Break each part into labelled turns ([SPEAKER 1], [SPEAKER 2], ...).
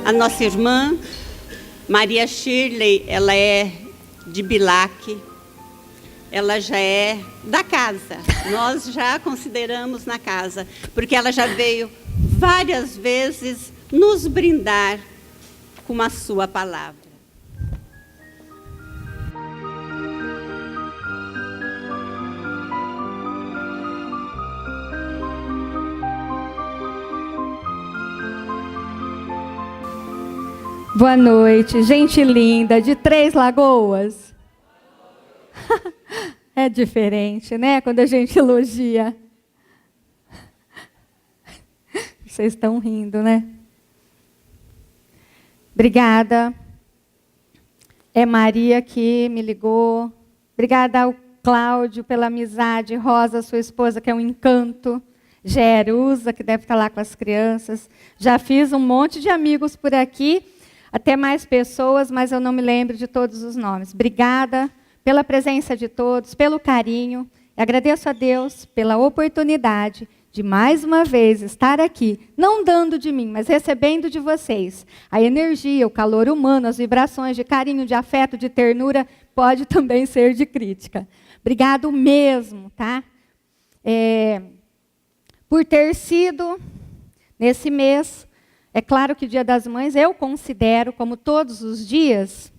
[SPEAKER 1] A nossa irmã, Maria Shirley, ela é de Bilac, ela já é da casa. Nós já a consideramos na casa, porque ela já veio várias vezes nos brindar com a sua palavra.
[SPEAKER 2] Boa noite, gente linda de Três Lagoas. É diferente, né? Quando a gente elogia. Vocês estão rindo, né? Obrigada. É Maria que me ligou. Obrigada ao Cláudio pela amizade. Rosa, sua esposa, que é um encanto. Jerusa, que deve estar lá com as crianças. Já fiz um monte de amigos por aqui. Até mais pessoas, mas eu não me lembro de todos os nomes. Obrigada pela presença de todos, pelo carinho. E agradeço a Deus pela oportunidade de, mais uma vez, estar aqui, não dando de mim, mas recebendo de vocês. A energia, o calor humano, as vibrações de carinho, de afeto, de ternura, pode também ser de crítica. Obrigado mesmo, tá? Por ter sido, nesse mês... É claro que o Dia das Mães eu considero como todos os dias,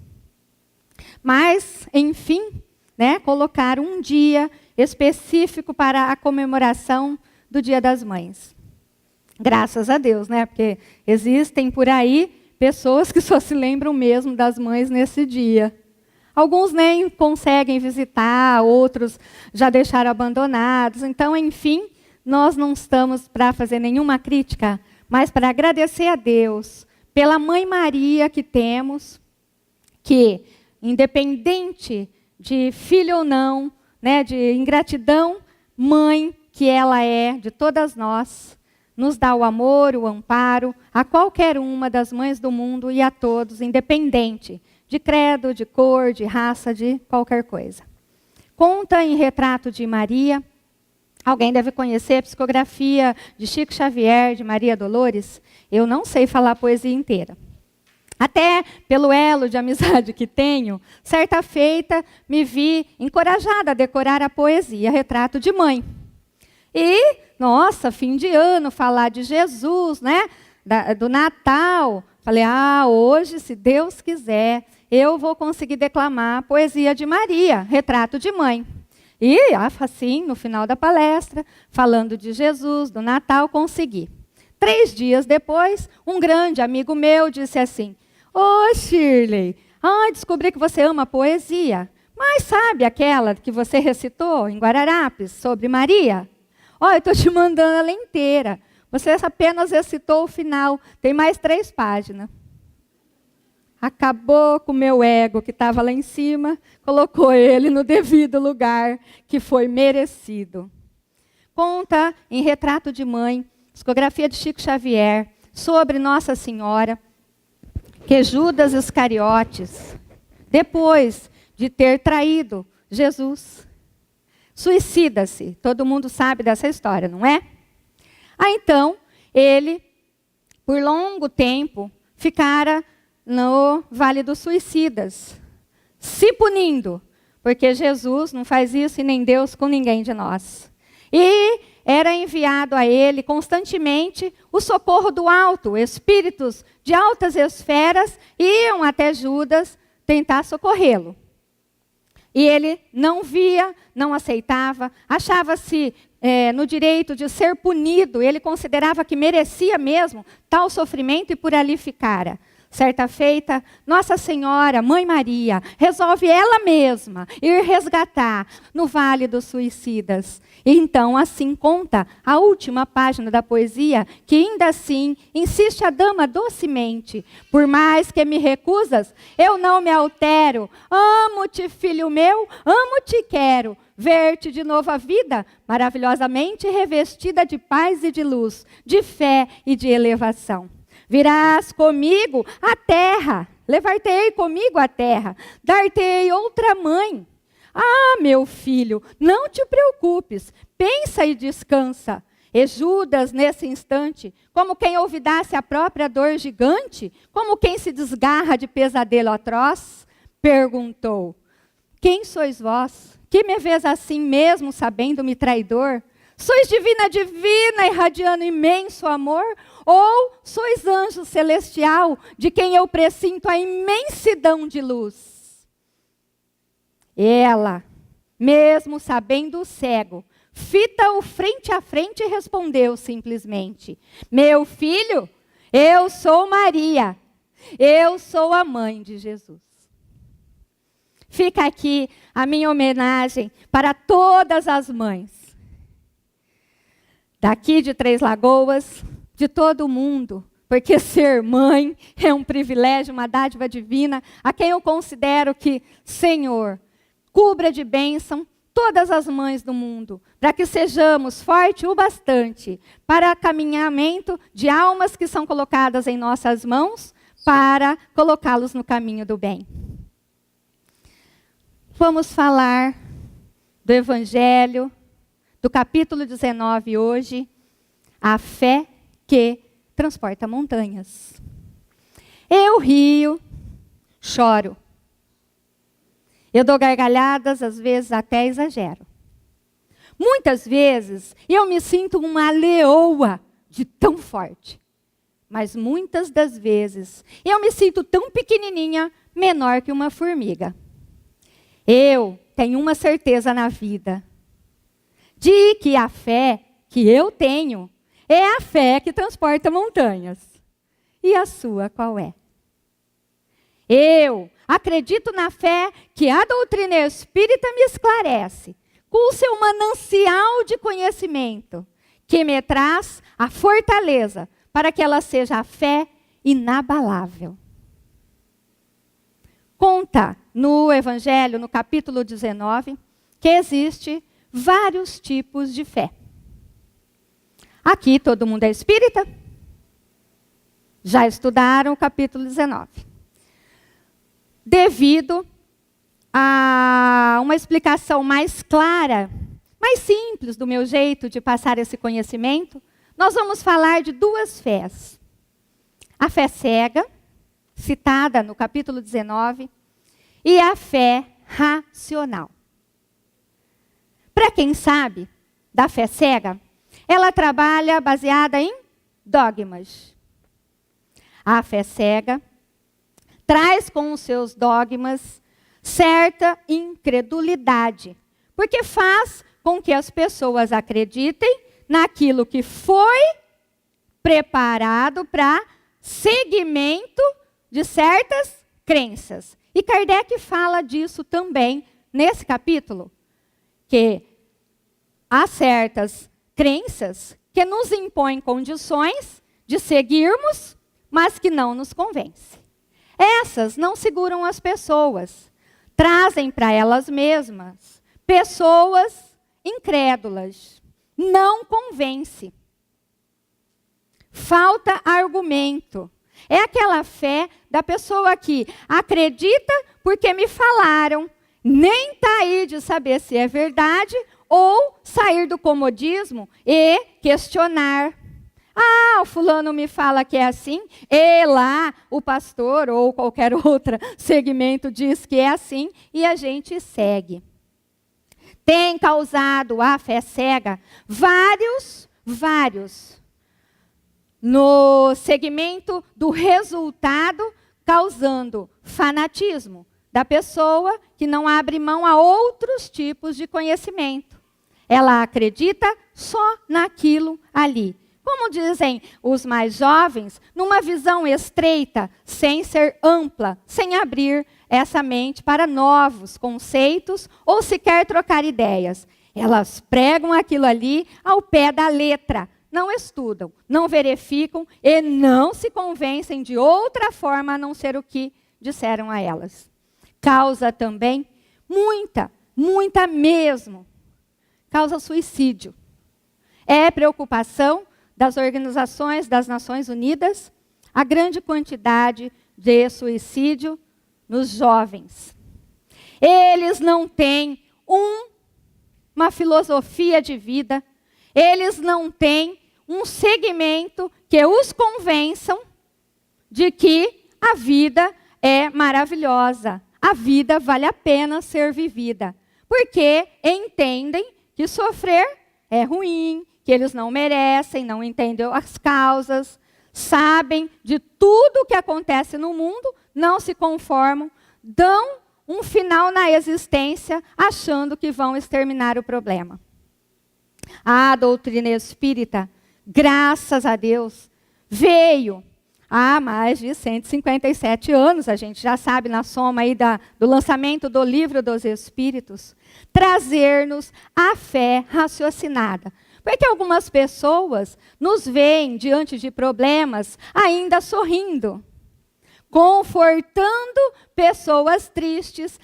[SPEAKER 2] mas, enfim, né, colocar um dia específico para a comemoração do Dia das Mães. Graças a Deus, né? Porque existem por aí pessoas que só se lembram mesmo das mães nesse dia. Alguns nem conseguem visitar, outros já deixaram abandonados. Então, enfim, nós não estamos para fazer nenhuma crítica, mas para agradecer a Deus pela Mãe Maria que temos, que, independente de filho ou não, né, de ingratidão, mãe que ela é de todas nós, nos dá o amor, o amparo a qualquer uma das mães do mundo e a todos, independente de credo, de cor, de raça, de qualquer coisa. Conta em Retrato de Maria. Alguém deve conhecer a psicografia de Chico Xavier, de Maria Dolores. Eu não sei falar a poesia inteira. Até pelo elo de amizade que tenho, certa feita me vi encorajada a decorar a poesia Retrato de Mãe. E, nossa, fim de ano, falar de Jesus, né? Do Natal. Falei, hoje, se Deus quiser, eu vou conseguir declamar a poesia de Maria, Retrato de Mãe. E, assim, no final da palestra, falando de Jesus, do Natal, consegui. 3 dias depois, um grande amigo meu disse assim, Shirley, descobri que você ama poesia, mas sabe aquela que você recitou em Guararapes, sobre Maria? Eu estou te mandando ela inteira. Você apenas recitou o final, tem mais 3 páginas. Acabou com o meu ego que estava lá em cima, colocou ele no devido lugar que foi merecido. Conta em Retrato de Mãe, psicografia de Chico Xavier, sobre Nossa Senhora, que Judas Iscariotes, depois de ter traído Jesus, suicida-se. Todo mundo sabe dessa história, não é? Então, ele, por longo tempo, ficara no Vale dos Suicidas, se punindo, porque Jesus não faz isso e nem Deus com ninguém de nós. E era enviado a ele constantemente o socorro do alto, espíritos de altas esferas iam até Judas tentar socorrê-lo. E ele não via, não aceitava, achava-se no direito de ser punido, ele considerava que merecia mesmo tal sofrimento e por ali ficara. Certa feita, Nossa Senhora, Mãe Maria, resolve ela mesma ir resgatar no Vale dos Suicidas. E então, assim conta a última página da poesia, que ainda assim insiste a dama docemente. Por mais que me recusas, eu não me altero. Amo-te, filho meu, amo-te e quero ver-te de novo a vida, maravilhosamente revestida de paz e de luz, de fé e de elevação. Virás comigo à terra, levar-te-ei comigo à terra, dar-te-ei outra mãe. Meu filho, não te preocupes, pensa e descansa. E Judas, nesse instante, como quem olvidasse a própria dor gigante, como quem se desgarra de pesadelo atroz, perguntou: quem sois vós, que me vês assim mesmo, sabendo-me traidor? Sois divina, divina, irradiando imenso amor? Ou sois anjo celestial, de quem eu pressinto a imensidão de luz? Ela, mesmo sabendo o cego, fita-o frente a frente e respondeu simplesmente: meu filho, eu sou Maria, eu sou a mãe de Jesus. Fica aqui a minha homenagem para todas as mães, daqui de Três Lagoas, de todo o mundo, porque ser mãe é um privilégio, uma dádiva divina, a quem eu considero que, Senhor, cubra de bênção todas as mães do mundo, para que sejamos fortes o bastante para caminhamento de almas que são colocadas em nossas mãos, para colocá-los no caminho do bem. Vamos falar do Evangelho, do capítulo 19 hoje, a fé que transporta montanhas. Eu rio, choro. Eu dou gargalhadas, às vezes até exagero. Muitas vezes eu me sinto uma leoa de tão forte. Mas muitas das vezes eu me sinto tão pequenininha, menor que uma formiga. Eu tenho uma certeza na vida, de que a fé que eu tenho é a fé que transporta montanhas. E a sua qual é? Eu acredito na fé que a doutrina espírita me esclarece, com o seu manancial de conhecimento, que me traz a fortaleza para que ela seja a fé inabalável. Conta no Evangelho, no capítulo 19, que existe vários tipos de fé. Aqui todo mundo é espírita? Já estudaram o capítulo 19. Devido a uma explicação mais clara, mais simples do meu jeito de passar esse conhecimento, nós vamos falar de duas fés. A fé cega, citada no capítulo 19, e a fé racional. Para quem sabe da fé cega, ela trabalha baseada em dogmas. A fé cega traz com os seus dogmas certa incredulidade, porque faz com que as pessoas acreditem naquilo que foi preparado para seguimento de certas crenças. E Kardec fala disso também nesse capítulo, que há certas crenças que nos impõem condições de seguirmos, mas que não nos convencem. Essas não seguram as pessoas, trazem para elas mesmas pessoas incrédulas, não convence. Falta argumento. É aquela fé da pessoa que acredita porque me falaram, nem está aí de saber se é verdade, ou sair do comodismo e questionar. Ah, o fulano me fala que é assim, e lá o pastor ou qualquer outro segmento diz que é assim, e a gente segue. Tem causado a fé cega vários, no segmento do resultado, causando fanatismo da pessoa que não abre mão a outros tipos de conhecimento. Ela acredita só naquilo ali. Como dizem os mais jovens, numa visão estreita, sem ser ampla, sem abrir essa mente para novos conceitos ou sequer trocar ideias. Elas pregam aquilo ali ao pé da letra. Não estudam, não verificam e não se convencem de outra forma a não ser o que disseram a elas. Causa também muita mesmo. Causa suicídio. É preocupação das organizações das Nações Unidas a grande quantidade de suicídio nos jovens. Eles não têm uma filosofia de vida. Eles não têm um segmento que os convençam de que a vida é maravilhosa, a vida vale a pena ser vivida, porque entendem que sofrer é ruim, que eles não merecem, não entendem as causas, sabem de tudo o que acontece no mundo, não se conformam, dão um final na existência achando que vão exterminar o problema. A doutrina espírita, graças a Deus, veio há mais de 157 anos, a gente já sabe na soma aí do lançamento do Livro dos Espíritos, trazer-nos a fé raciocinada. Porque algumas pessoas nos veem diante de problemas ainda sorrindo, confortando pessoas tristes,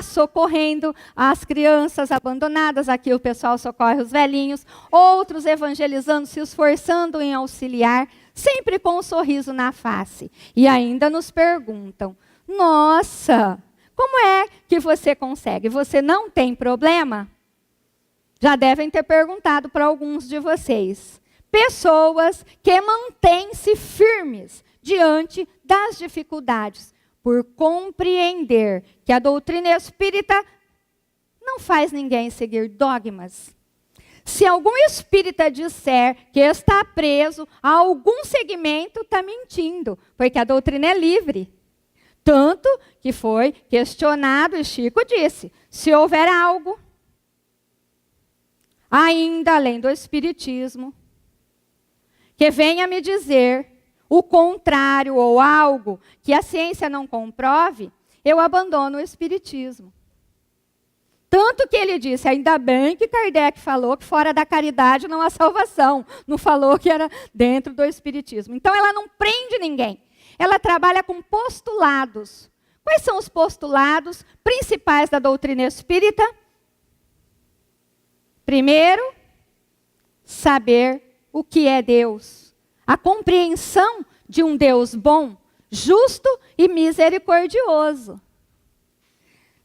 [SPEAKER 2] socorrendo as crianças abandonadas, aqui o pessoal socorre os velhinhos, outros evangelizando, se esforçando em auxiliar, sempre com um sorriso na face. E ainda nos perguntam, nossa, como é que você consegue? Você não tem problema? Já devem ter perguntado para alguns de vocês. Pessoas que mantêm-se firmes diante das dificuldades, por compreender que a doutrina espírita não faz ninguém seguir dogmas. Se algum espírita disser que está preso a algum segmento, está mentindo, porque a doutrina é livre. Tanto que foi questionado, e Chico disse, se houver algo, ainda além do espiritismo, que venha me dizer o contrário ou algo que a ciência não comprove, eu abandono o espiritismo. Tanto que ele disse, ainda bem que Kardec falou que fora da caridade não há salvação. Não falou que era dentro do espiritismo. Então ela não prende ninguém. Ela trabalha com postulados. Quais são os postulados principais da doutrina espírita? Primeiro, saber o que é Deus. A compreensão de um Deus bom, justo e misericordioso.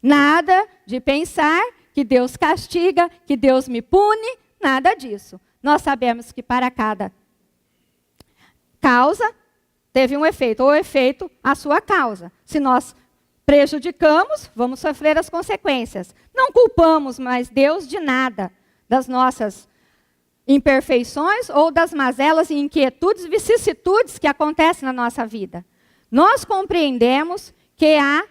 [SPEAKER 2] Nada de pensar que Deus castiga, que Deus me pune, nada disso. Nós sabemos que para cada causa teve um efeito, ou efeito a sua causa. Se nós prejudicamos, vamos sofrer as consequências. Não culpamos mais Deus de nada, das nossas imperfeições ou das mazelas e inquietudes, vicissitudes que acontecem na nossa vida. Nós compreendemos que há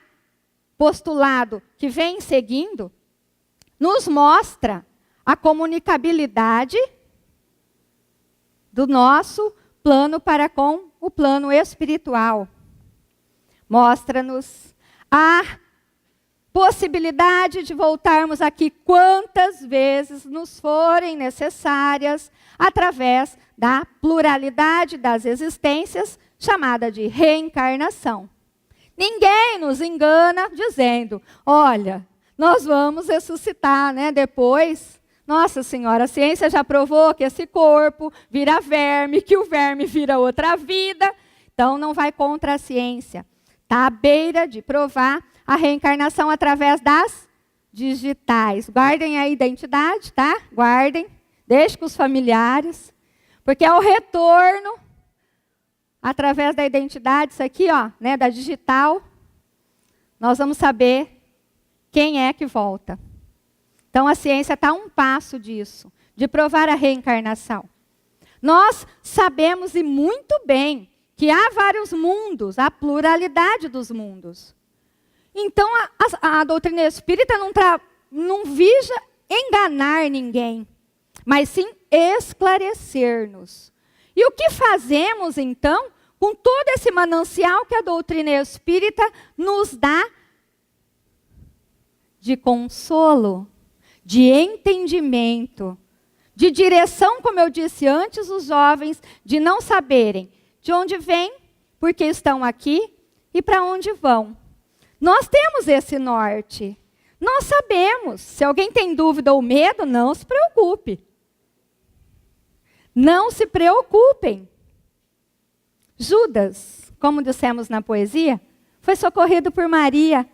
[SPEAKER 2] postulado que vem seguindo, nos mostra a comunicabilidade do nosso plano para com o plano espiritual. Mostra-nos a possibilidade de voltarmos aqui quantas vezes nos forem necessárias, através da pluralidade das existências, chamada de reencarnação. Ninguém nos engana dizendo, olha, nós vamos ressuscitar, né? Depois, nossa senhora, a ciência já provou que esse corpo vira verme, que o verme vira outra vida. Então, não vai contra a ciência. Está à beira de provar a reencarnação através das digitais. Guardem a identidade, tá? Guardem, deixem com os familiares, porque é o retorno através da identidade, isso aqui, ó, né, da digital, nós vamos saber quem é que volta. Então, a ciência está a um passo disso, de provar a reencarnação. Nós sabemos, e muito bem, que há vários mundos, há pluralidade dos mundos. Então, a doutrina espírita não visa enganar ninguém, mas sim esclarecer-nos. E o que fazemos, então, com todo esse manancial que a doutrina espírita nos dá de consolo, de entendimento, de direção, como eu disse antes, os jovens de não saberem de onde vêm, por que estão aqui e para onde vão. Nós temos esse norte. Nós sabemos. Se alguém tem dúvida ou medo, não se preocupe. Não se preocupem. Judas, como dissemos na poesia, foi socorrido por Maria.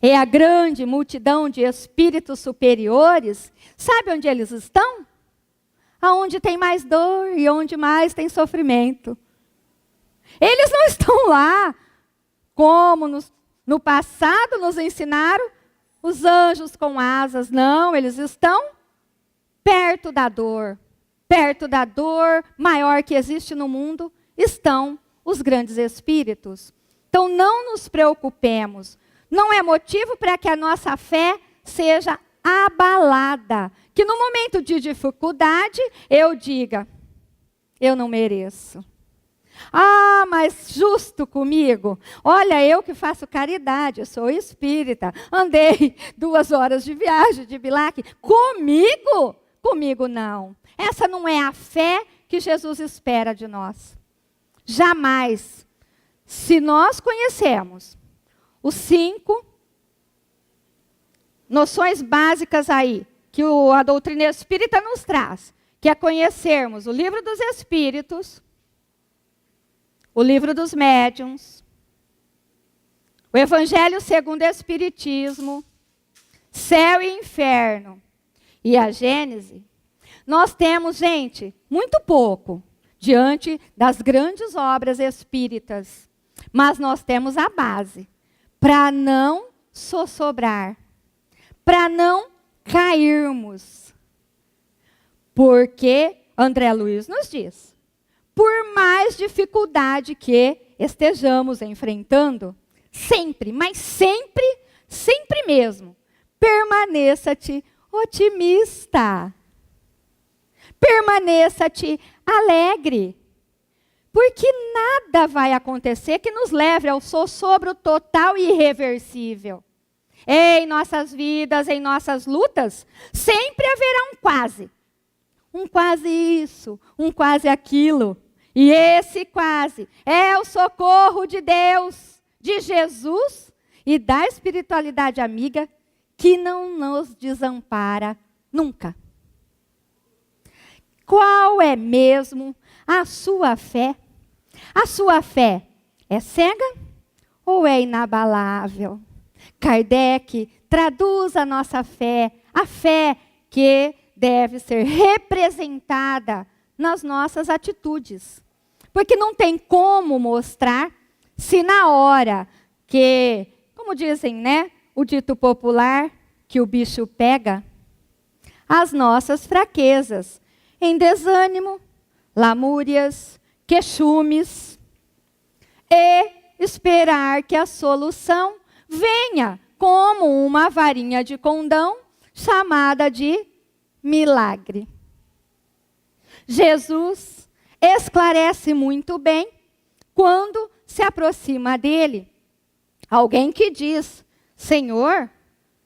[SPEAKER 2] E a grande multidão de espíritos superiores, sabe onde eles estão? aonde tem mais dor e onde mais tem sofrimento. Eles não estão lá como no passado nos ensinaram os anjos com asas. Não, eles estão perto da dor. Perto da dor maior que existe no mundo estão os grandes espíritos. Então não nos preocupemos. Não é motivo para que a nossa fé seja abalada. Que no momento de dificuldade eu diga, eu não mereço. Ah, mas justo comigo. Olha, eu que faço caridade, eu sou espírita. Andei 2 horas de viagem de Bilac. Comigo? Comigo não. Essa não é a fé que Jesus espera de nós. Jamais. Se nós conhecemos os 5 noções básicas aí, que a doutrina espírita nos traz, que é conhecermos o livro dos Espíritos, o livro dos médiuns, o Evangelho segundo o Espiritismo, céu e inferno e a Gênese, nós temos, gente, muito pouco diante das grandes obras espíritas, mas nós temos a base para não sossobrar, para não cairmos. Porque André Luiz nos diz, por mais dificuldade que estejamos enfrentando, sempre, mas sempre, sempre mesmo, permaneça-te otimista. Permaneça-te alegre. Porque nada vai acontecer que nos leve ao sossobro total e irreversível. Em nossas vidas, em nossas lutas, sempre haverá um quase. Um quase isso, um quase aquilo. E esse quase é o socorro de Deus, de Jesus e da espiritualidade amiga que não nos desampara nunca. Qual é mesmo a sua fé? A sua fé é cega ou é inabalável? Kardec traduz a nossa fé, a fé que deve ser representada nas nossas atitudes. Porque não tem como mostrar se na hora que, como dizem, né, o dito popular, que o bicho pega, as nossas fraquezas, em desânimo, lamúrias, queixumes, e esperar que a solução venha como uma varinha de condão chamada de milagre. Jesus esclarece muito bem quando se aproxima dele alguém que diz, Senhor,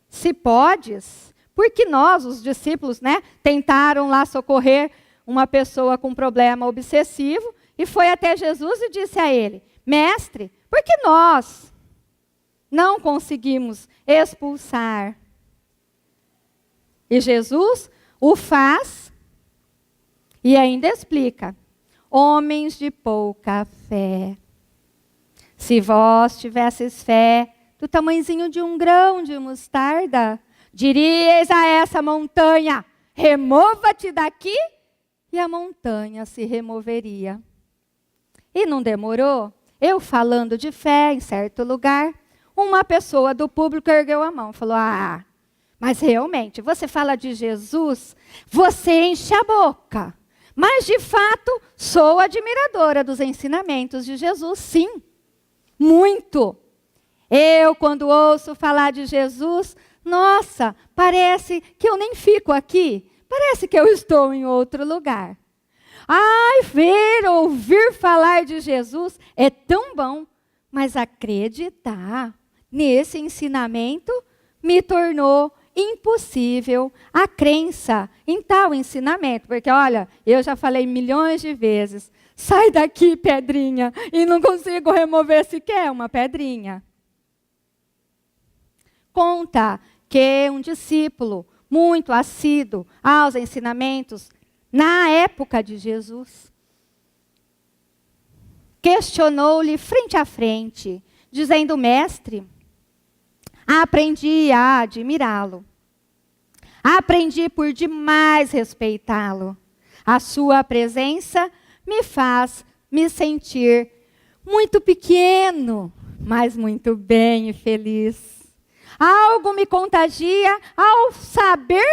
[SPEAKER 2] se podes, porque nós, os discípulos, né, tentaram lá socorrer uma pessoa com problema obsessivo e foi até Jesus e disse a ele, mestre, por que nós não conseguimos expulsar? E Jesus o faz e ainda explica, homens de pouca fé. Se vós tivesseis fé do tamanhozinho de um grão de mostarda, diríeis a essa montanha, remova-te daqui, e a montanha se removeria. E não demorou, eu falando de fé em certo lugar, uma pessoa do público ergueu a mão e falou, mas realmente, você fala de Jesus, você enche a boca. Mas, de fato, sou admiradora dos ensinamentos de Jesus, sim. Muito. Eu, quando ouço falar de Jesus, nossa, parece que eu nem fico aqui. Parece que eu estou em outro lugar. Ouvir falar de Jesus é tão bom, mas acreditar nesse ensinamento me tornou impossível a crença em tal ensinamento. Porque, olha, eu já falei milhões de vezes, sai daqui, pedrinha, e não consigo remover sequer uma pedrinha. Conta que um discípulo muito assíduo aos ensinamentos, na época de Jesus, questionou-lhe frente a frente, dizendo, mestre, aprendi a admirá-lo. Aprendi por demais respeitá-lo. A sua presença me faz me sentir muito pequeno, mas muito bem e feliz. Algo me contagia ao saber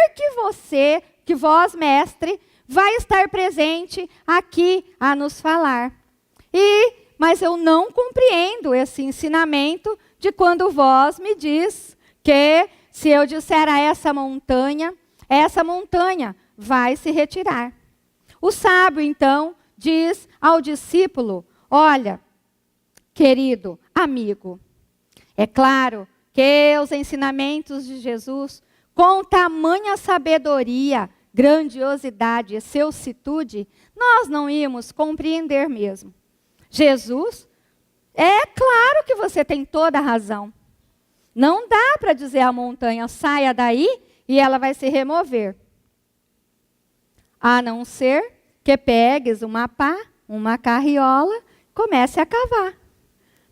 [SPEAKER 2] que vós, mestre, vai estar presente aqui a nos falar. Mas eu não compreendo esse ensinamento de quando vós me diz que se eu disser a essa montanha vai se retirar. O sábio, então, diz ao discípulo: olha, querido amigo, é claro que os ensinamentos de Jesus, com tamanha sabedoria, grandiosidade e excelsitude, nós não íamos compreender mesmo. Jesus, é claro que você tem toda a razão. Não dá para dizer à montanha, saia daí, e ela vai se remover. A não ser que pegues uma pá, uma carriola, comece a cavar.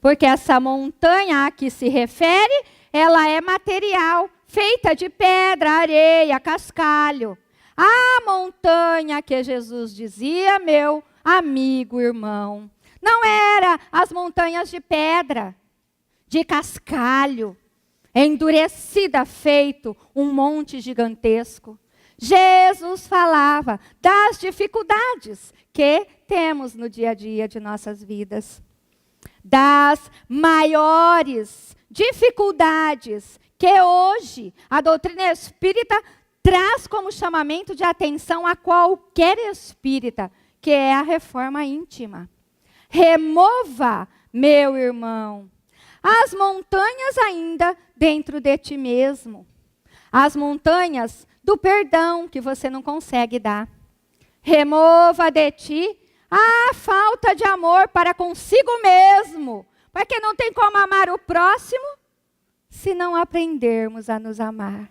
[SPEAKER 2] Porque essa montanha a que se refere, ela é material, feita de pedra, areia, cascalho. A montanha que Jesus dizia, meu amigo, irmão, não era as montanhas de pedra, de cascalho, endurecida, feito um monte gigantesco. Jesus falava das dificuldades que temos no dia a dia de nossas vidas. Das maiores dificuldades que hoje a doutrina espírita traz como chamamento de atenção a qualquer espírita, que é a reforma íntima. Remova, meu irmão, as montanhas ainda dentro de ti mesmo. As montanhas do perdão que você não consegue dar. Remova de ti a falta de amor para consigo mesmo. Porque não tem como amar o próximo se não aprendermos a nos amar.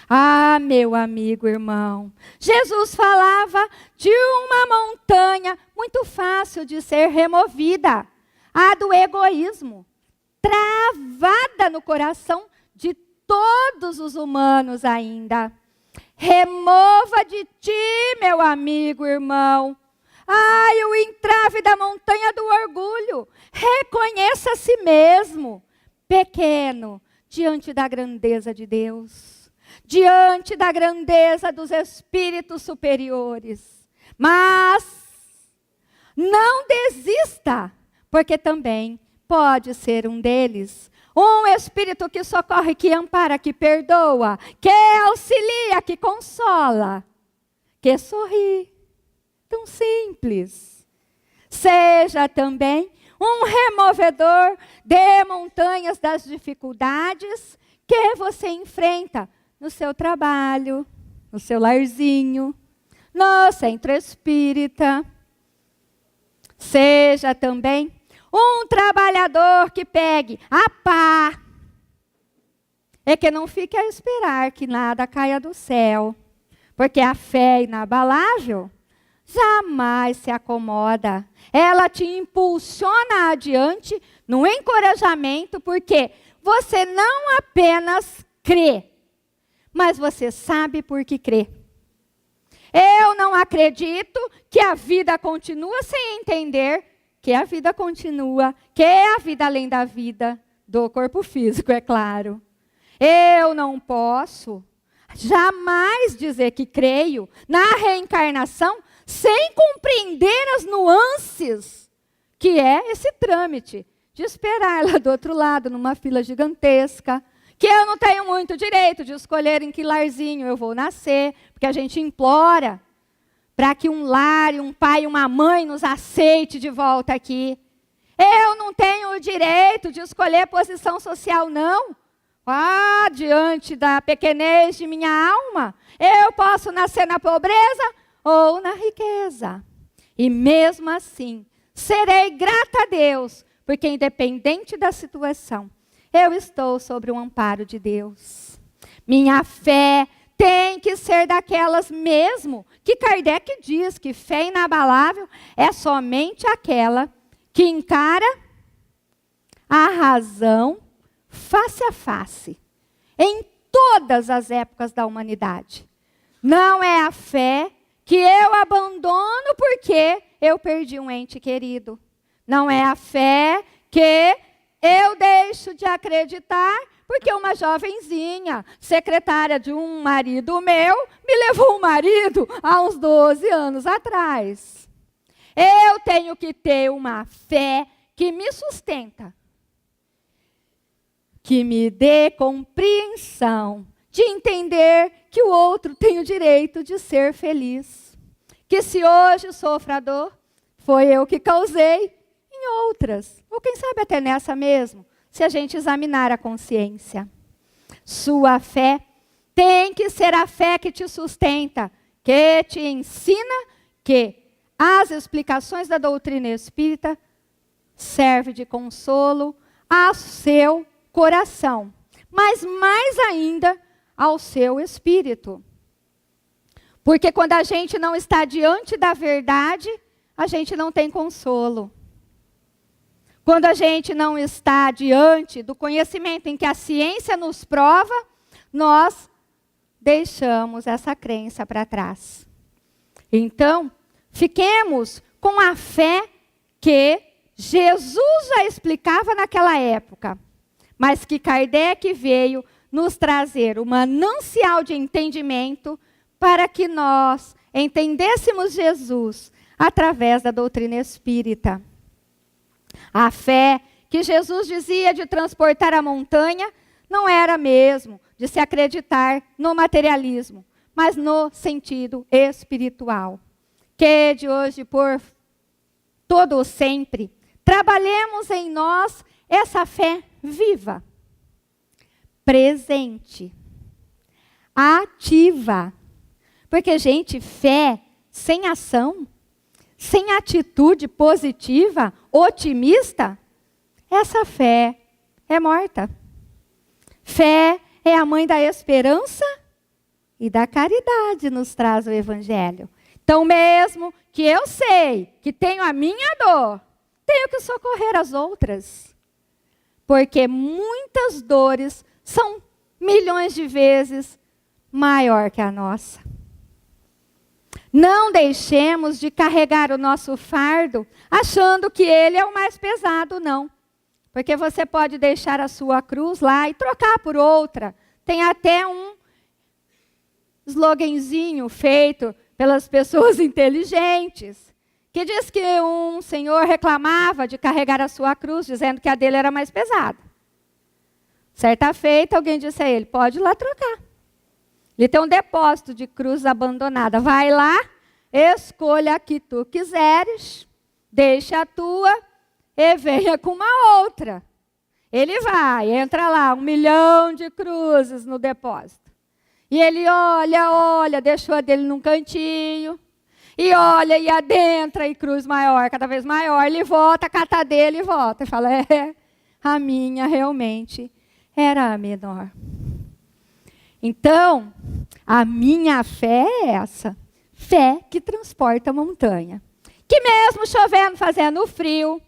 [SPEAKER 2] Ah, meu amigo, irmão, Jesus falava de uma montanha muito fácil de ser removida, a do egoísmo, travada no coração de todos os humanos ainda. Remova de ti, meu amigo, irmão. Ai, o entrave da montanha do orgulho. Reconheça a si mesmo, pequeno, diante da grandeza de Deus. Diante da grandeza dos espíritos superiores. Mas não desista, porque também pode ser um deles. Um espírito que socorre, que ampara, que perdoa, que auxilia, que consola, que sorri. Tão simples. Seja também um removedor de montanhas das dificuldades que você enfrenta no seu trabalho, no seu larzinho, no centro espírita. Seja também um trabalhador que pegue a pá. É que não fique a esperar que nada caia do céu. Porque a fé inabalável jamais se acomoda. Ela te impulsiona adiante no encorajamento, porque você não apenas crê, mas você sabe por que crê. Eu não acredito que a vida continua sem entender que a vida continua, que é a vida além da vida do corpo físico, é claro. Eu não posso jamais dizer que creio na reencarnação sem compreender as nuances que é esse trâmite de esperar lá do outro lado, numa fila gigantesca, que eu não tenho muito direito de escolher em que larzinho eu vou nascer, porque a gente implora para que um lar, um pai e uma mãe nos aceite de volta aqui. Eu não tenho o direito de escolher posição social, não. Ah, diante da pequenez de minha alma, eu posso nascer na pobreza ou na riqueza. E mesmo assim, serei grata a Deus, porque independente da situação, eu estou sobre o amparo de Deus. Minha fé tem que ser daquelas mesmo que Kardec diz que fé inabalável é somente aquela que encara a razão face a face, em todas as épocas da humanidade. Não é a fé que eu abandono porque eu perdi um ente querido. Não é a fé que eu deixo de acreditar porque uma jovenzinha, secretária de um marido meu, me levou um marido há uns 12 anos atrás. Eu tenho que ter uma fé que me sustenta, que me dê compreensão de entender que o outro tem o direito de ser feliz. Que se hoje sofro a dor, foi eu que causei em outras. Ou quem sabe até nessa mesmo, se a gente examinar a consciência. Sua fé tem que ser a fé que te sustenta, que te ensina que as explicações da doutrina espírita servem de consolo ao seu coração, mas mais ainda ao seu espírito. Porque quando a gente não está diante da verdade, a gente não tem consolo. Quando a gente não está diante do conhecimento em que a ciência nos prova, nós deixamos essa crença para trás. Então, fiquemos com a fé que Jesus já explicava naquela época, mas que Kardec veio nos trazer um manancial de entendimento para que nós entendêssemos Jesus através da doutrina espírita. A fé que Jesus dizia de transportar a montanha não era mesmo de se acreditar no materialismo, mas no sentido espiritual. Que de hoje por todo o sempre, trabalhemos em nós essa fé viva, presente, ativa. Porque, gente, fé sem ação, sem atitude positiva, otimista, essa fé é morta. Fé é a mãe da esperança e da caridade, nos traz o Evangelho. Então, mesmo que eu sei que tenho a minha dor, tenho que socorrer as outras. Porque muitas dores são milhões de vezes maior que a nossa. Não deixemos de carregar o nosso fardo achando que ele é o mais pesado, não. Porque você pode deixar a sua cruz lá e trocar por outra. Tem até um sloganzinho feito pelas pessoas inteligentes, que diz que um senhor reclamava de carregar a sua cruz, dizendo que a dele era mais pesada. Certa feita, alguém disse a ele, pode ir lá trocar. Ele tem um depósito de cruz abandonada. Vai lá, escolha a que tu quiseres, deixa a tua e venha com uma outra. Ele vai, entra lá, 1 milhão de cruzes no depósito. E ele olha, deixou a dele num cantinho. E olha, e adentra, e cruz maior, cada vez maior. Ele volta, cata a dele e volta. E fala, a minha realmente era a menor. Então, a minha fé é essa. Fé que transporta a montanha. Que mesmo chovendo, fazendo frio,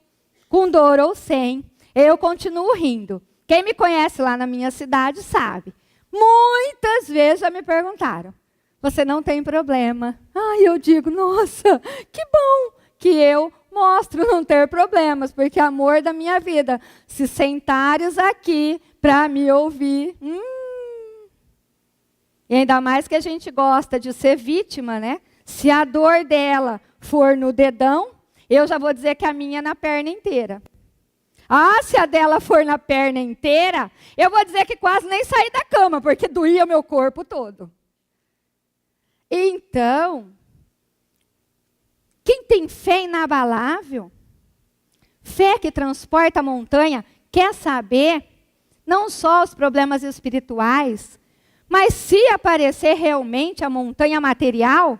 [SPEAKER 2] com dor ou sem, eu continuo rindo. Quem me conhece lá na minha cidade sabe. Muitas vezes já me perguntaram, você não tem problema? Eu digo, nossa, que bom que eu mostro não ter problemas, porque amor da minha vida, se sentares aqui para me ouvir, E ainda mais que a gente gosta de ser vítima, né? Se a dor dela for no dedão, eu já vou dizer que a minha é na perna inteira. Se a dela for na perna inteira, eu vou dizer que quase nem saí da cama, porque doía o meu corpo todo. Então, quem tem fé inabalável, fé que transporta a montanha, quer saber não só os problemas espirituais, mas se aparecer realmente a montanha material,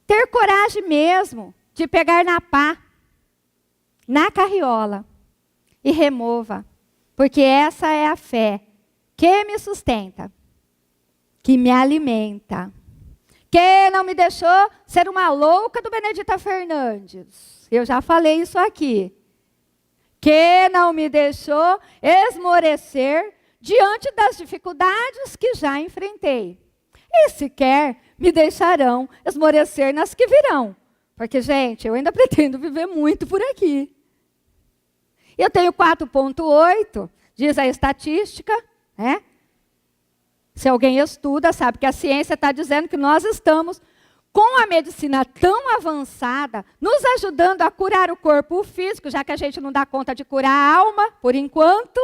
[SPEAKER 2] ter coragem mesmo de pegar na pá, na carriola, e remova. Porque essa é a fé que me sustenta, que me alimenta, que não me deixou ser uma louca do Benedita Fernandes. Eu já falei isso aqui. Que não me deixou esmorecer diante das dificuldades que já enfrentei. e sequer me deixarão esmorecer nas que virão. Porque, gente, eu ainda pretendo viver muito por aqui. Eu tenho 4,8, diz a estatística, né? Se alguém estuda, sabe que a ciência está dizendo que nós estamos com a medicina tão avançada, nos ajudando a curar o corpo físico, já que a gente não dá conta de curar a alma, por enquanto.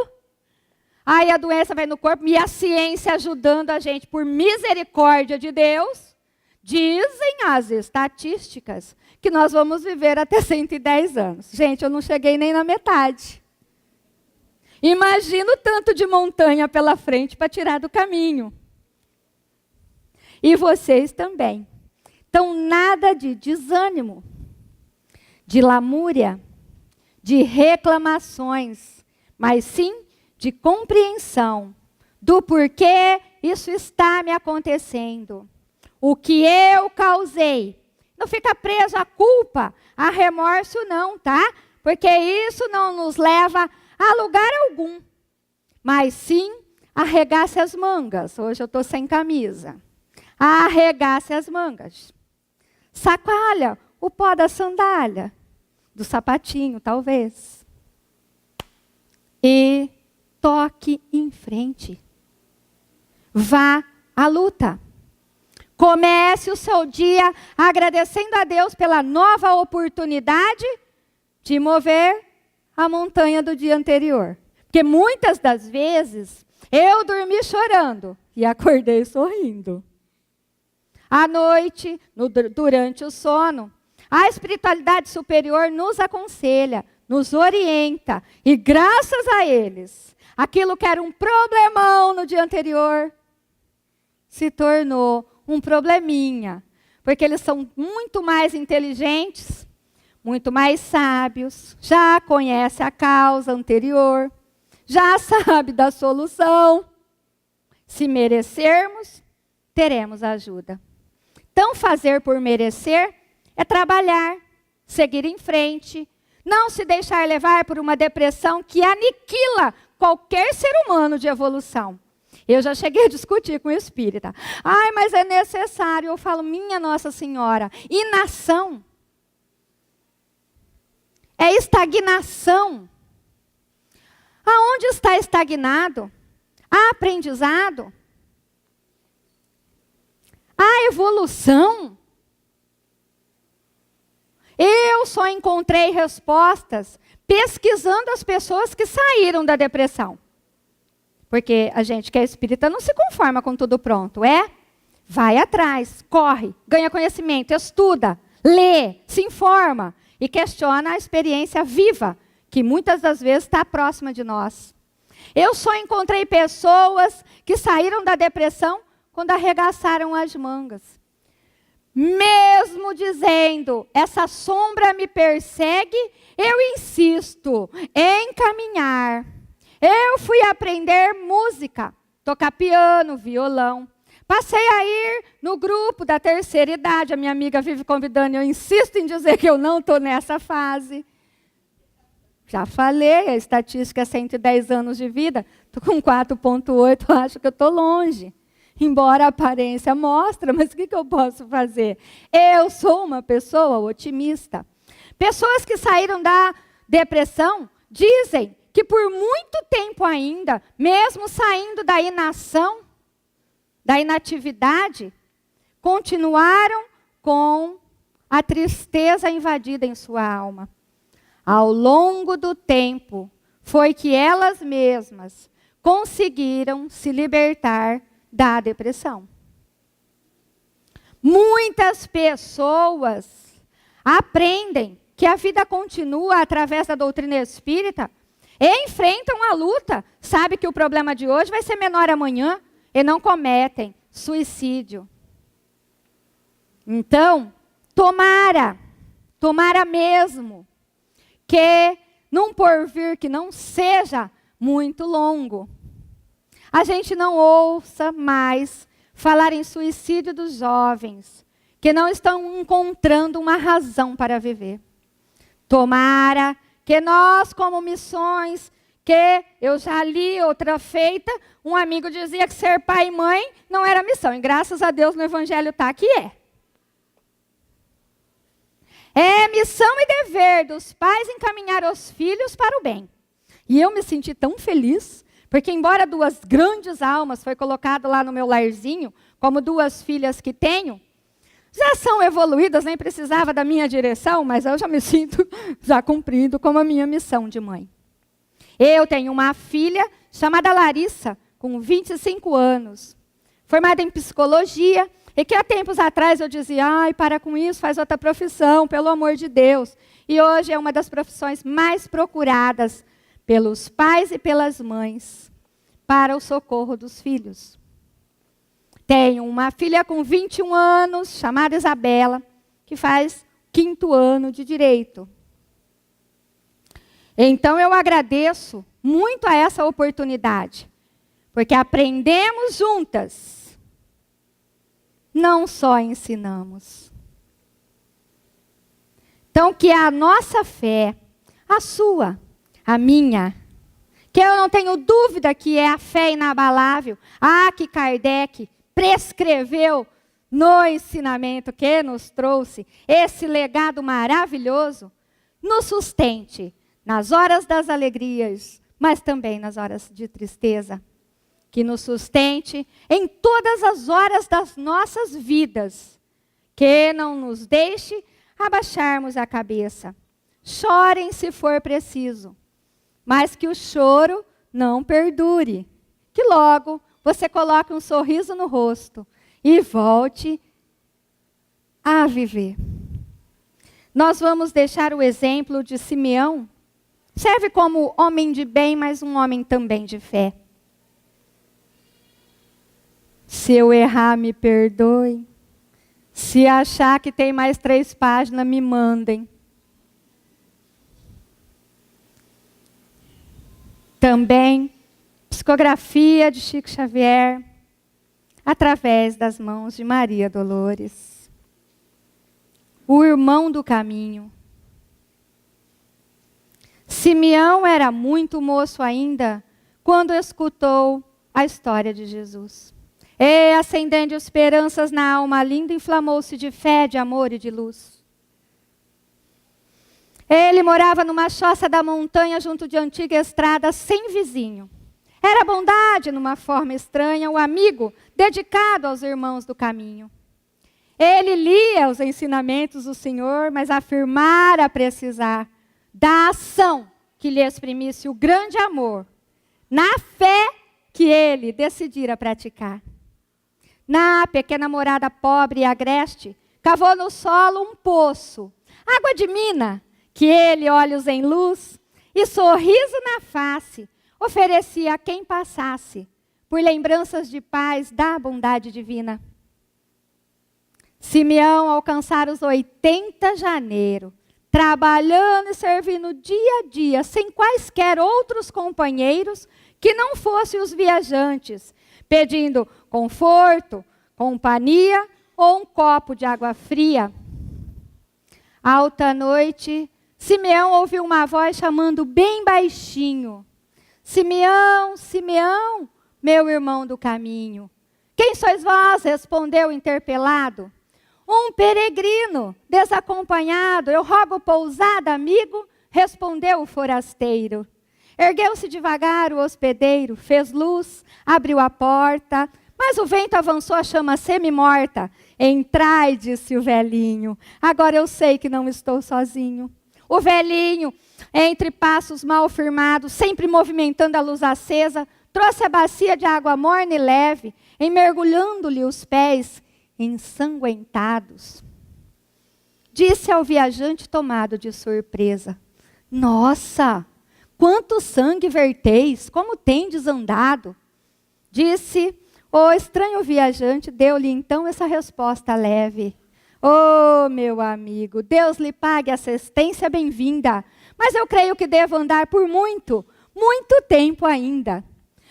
[SPEAKER 2] Aí a doença vai no corpo e a ciência ajudando a gente, por misericórdia de Deus, dizem as estatísticas que nós vamos viver até 110 anos. Gente, eu não cheguei nem na metade. Imagino tanto de montanha pela frente para tirar do caminho. E vocês também. Então, nada de desânimo, de lamúria, de reclamações, mas sim de compreensão do porquê isso está me acontecendo. O que eu causei. Não fica preso à culpa, a remorso não, tá? Porque isso não nos leva a lugar algum. Mas sim, arregace as mangas. Hoje eu estou sem camisa. Arregace as mangas. Sacoalha o pó da sandália, do sapatinho, talvez. E toque em frente. Vá à luta. Comece o seu dia agradecendo a Deus pela nova oportunidade de mover a montanha do dia anterior. Porque muitas das vezes eu dormi chorando e acordei sorrindo. À noite, durante o sono, a espiritualidade superior nos aconselha, nos orienta. E graças a eles, aquilo que era um problemão no dia anterior, se tornou um probleminha. Porque eles são muito mais inteligentes, muito mais sábios, já conhecem a causa anterior, já sabe da solução. Se merecermos, teremos ajuda. Então, fazer por merecer é trabalhar, seguir em frente, não se deixar levar por uma depressão que aniquila qualquer ser humano de evolução. Eu já cheguei a discutir com o espírita. Ai, mas é necessário. Eu falo, minha Nossa Senhora, inação é estagnação. Aonde está estagnado? Há aprendizado? Há evolução? Eu só encontrei respostas pesquisando as pessoas que saíram da depressão. Porque a gente que é espírita não se conforma com tudo pronto, é? Vai atrás, corre, ganha conhecimento, estuda, lê, se informa e questiona a experiência viva, que muitas das vezes está próxima de nós. Eu só encontrei pessoas que saíram da depressão quando arregaçaram as mangas. Mesmo dizendo, essa sombra me persegue, eu insisto em caminhar. Eu fui aprender música, tocar piano, violão. Passei a ir no grupo da terceira idade. A minha amiga vive convidando, eu insisto em dizer que eu não estou nessa fase. Já falei, a estatística é 110 anos de vida. Estou com 4,8, acho que eu estou longe. Embora a aparência mostre, mas o que eu posso fazer? Eu sou uma pessoa otimista. Pessoas que saíram da depressão dizem que por muito tempo ainda, mesmo saindo da inação, da inatividade, continuaram com a tristeza invadida em sua alma. Ao longo do tempo, foi que elas mesmas conseguiram se libertar da depressão. Muitas pessoas aprendem que a vida continua através da doutrina espírita e enfrentam a luta. Sabe que o problema de hoje vai ser menor amanhã e não cometem suicídio. Então, tomara mesmo que num porvir que não seja muito longo, a gente não ouça mais falar em suicídio dos jovens, que não estão encontrando uma razão para viver. Tomara que nós, como missões, que eu já li outra feita, um amigo dizia que ser pai e mãe não era missão. E graças a Deus no Evangelho está que é. É missão e dever dos pais encaminhar os filhos para o bem. E eu me senti tão feliz, porque embora duas grandes almas foi colocado lá no meu larzinho, como duas filhas que tenho, já são evoluídas, nem precisava da minha direção, mas eu já me sinto já cumprindo como a minha missão de mãe. Eu tenho uma filha chamada Larissa, com 25 anos, formada em psicologia, e que há tempos atrás eu dizia, ai, para com isso, faz outra profissão, pelo amor de Deus. E hoje é uma das profissões mais procuradas pelos pais e pelas mães para o socorro dos filhos. Tenho uma filha com 21 anos, chamada Isabela, que faz 5º ano de Direito. Então eu agradeço muito a essa oportunidade, porque aprendemos juntas, não só ensinamos. Então que a nossa fé, a sua, a minha, que eu não tenho dúvida que é a fé inabalável, que Kardec prescreveu no ensinamento que nos trouxe, esse legado maravilhoso, nos sustente nas horas das alegrias, mas também nas horas de tristeza. Que nos sustente em todas as horas das nossas vidas. Que não nos deixe abaixarmos a cabeça. Chorem se for preciso, mas que o choro não perdure. Que logo você coloque um sorriso no rosto e volte a viver. Nós vamos deixar o exemplo de Simeão. Serve como homem de bem, mas um homem também de fé. Se eu errar, me perdoe. Se achar que tem mais 3 páginas, me mandem. Também, psicografia de Chico Xavier, através das mãos de Maria Dolores. O irmão do caminho. Simeão era muito moço ainda quando escutou a história de Jesus. E, acendendo esperanças na alma linda, inflamou-se de fé, de amor e de luz. Ele morava numa choça da montanha, junto de antiga estrada, sem vizinho. Era bondade, numa forma estranha, o amigo dedicado aos irmãos do caminho. Ele lia os ensinamentos do Senhor, mas afirmara precisar da ação que lhe exprimisse o grande amor, na fé que ele decidira praticar. Na pequena morada pobre e agreste, cavou no solo um poço, água de mina, que ele, olhos em luz e sorriso na face, oferecia a quem passasse, por lembranças de paz da bondade divina. Simeão alcançara os 80 janeiro, trabalhando e servindo dia a dia, sem quaisquer outros companheiros que não fossem os viajantes, pedindo conforto, companhia ou um copo de água fria. Alta noite, Simeão ouviu uma voz chamando bem baixinho: Simeão, Simeão, meu irmão do caminho. Quem sois vós? Respondeu interpelado. Um peregrino, desacompanhado, eu rogo pousada, amigo, respondeu o forasteiro. Ergueu-se devagar o hospedeiro, fez luz, abriu a porta, mas o vento avançou a chama semi-morta. Entrai, disse o velhinho, agora eu sei que não estou sozinho. O velhinho, entre passos mal firmados, sempre movimentando a luz acesa, trouxe a bacia de água morna e leve, mergulhando-lhe os pés ensanguentados. Disse ao viajante tomado de surpresa: Nossa, quanto sangue verteis, como tendes andado? Disse o estranho viajante, deu-lhe então essa resposta leve: Oh, meu amigo, Deus lhe pague assistência bem-vinda, mas eu creio que devo andar por muito, muito tempo ainda.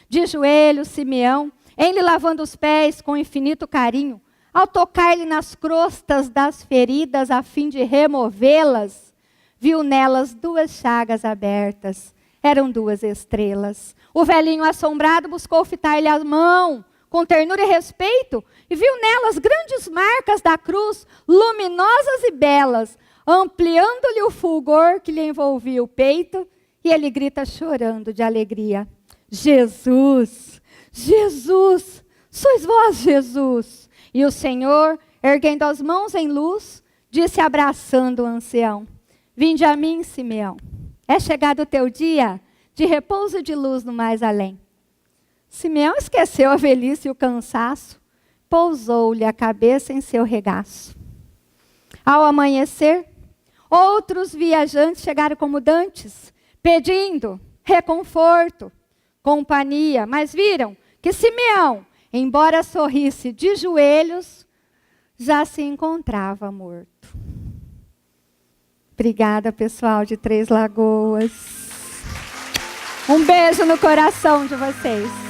[SPEAKER 2] De joelhos, Simeão, em-lhe lavando os pés com infinito carinho, ao tocar-lhe nas crostas das feridas, a fim de removê-las, viu nelas 2 chagas abertas. eram 2 estrelas. O velhinho assombrado buscou fitar-lhe a mão com ternura e respeito e viu nelas grandes marcas da cruz, luminosas e belas, ampliando-lhe o fulgor que lhe envolvia o peito, e ele grita chorando de alegria: Jesus, Jesus, sois vós, Jesus. E o Senhor, erguendo as mãos em luz, disse abraçando o ancião: vinde a mim, Simeão. É chegado o teu dia de repouso e de luz no mais além. Simeão esqueceu a velhice e o cansaço, pousou-lhe a cabeça em seu regaço. Ao amanhecer, outros viajantes chegaram como dantes, pedindo reconforto, companhia, mas viram que Simeão, embora sorrisse de joelhos, já se encontrava morto. Obrigada, pessoal de Três Lagoas. Um beijo no coração de vocês.